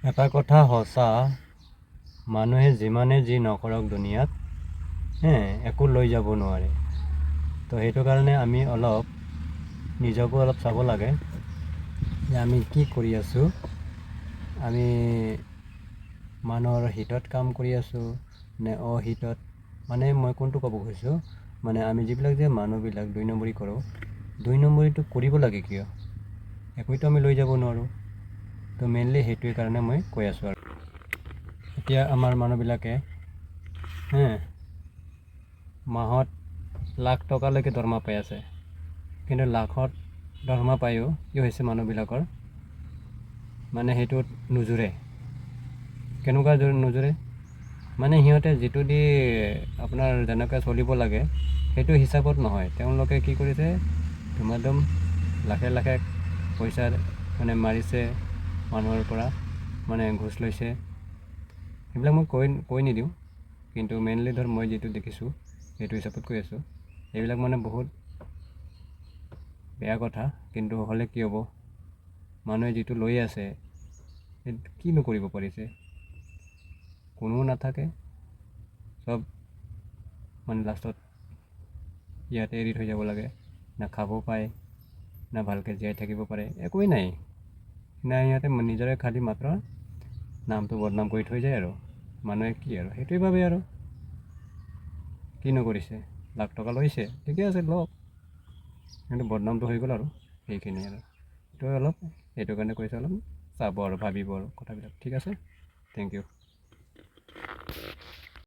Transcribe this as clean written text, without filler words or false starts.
এটা কথা সঁচা, মানুহে যিমানে যি নকৰক দুনিয়াত একো লৈ যাব নোৱাৰে। তো সেইটো কাৰণে আমি নিজকো অলপ চাব লাগে যে আমি কি কৰি আছোঁ। আমি মানুহৰ হিতত কাম কৰি আছোঁ নে অহিতত। মানে মই কোনটো ক'ব খুজিছোঁ, মানে আমি যিবিলাক যে মানুহবিলাক 2 নম্বৰী কৰোঁ, 2 নম্বৰীটো কৰিব লাগে কিয়? একোতো আমি লৈ যাব নোৱাৰোঁ। তো মেইনলি সেইটোৱে কাৰণে মই কৈ আছোঁ। আৰু এতিয়া আমাৰ মানুহবিলাকে মাহত লাখ টকালৈকে দৰমহা পাই আছে, কিন্তু লাখত দৰমহা পায়ো কি হৈছে মানুহবিলাকৰ, মানে সেইটোত নোজোৰে। কেনেকুৱা নোজোৰে মানে সিহঁতে যিটো দি আপোনাৰ যেনেকৈ চলিব লাগে সেইটো হিচাপত নহয়। তেওঁলোকে কি কৰিছে, ধুমাধুম লাখে লাখে পইচা মানে মাৰিছে মানুহৰ পৰা, মানে ঘুচ লৈছে। সেইবিলাক মই কৈ নিদিওঁ, কিন্তু মেইনলি মই যিটো দেখিছোঁ সেইটো হিচাপত কৈ আছোঁ। এইবিলাক মানে বহুত বেয়া কথা, কিন্তু হ'লে কি হ'ব, মানুহে যিটো লৈ আছে সেইটো কিনো কৰিব পাৰিছে। কোনো নাথাকে, চব মানে লাষ্টত ইয়াতে এৰি থৈ যাব লাগে। না খাব পায়, না ভালকৈ জীয়াই থাকিব পাৰে, একোৱেই নাই। সিহঁতে নিজৰে খালী মাত্ৰ নামটো বদনাম কৰি থৈ যায়। আৰু মানুহে কি আৰু সেইটোৱে ভাবে আৰু কিনো কৰিছে, লাখ টকা লৈছে ঠিকে আছে লওক, কিন্তু বদনামটো হৈ গ'ল আৰু সেইখিনি। আৰু সেইটো কাৰণে কৈছোঁ, অলপ চাব আৰু ভাবিব আৰু কথাবিলাক। ঠিক আছে, থেংক ইউ।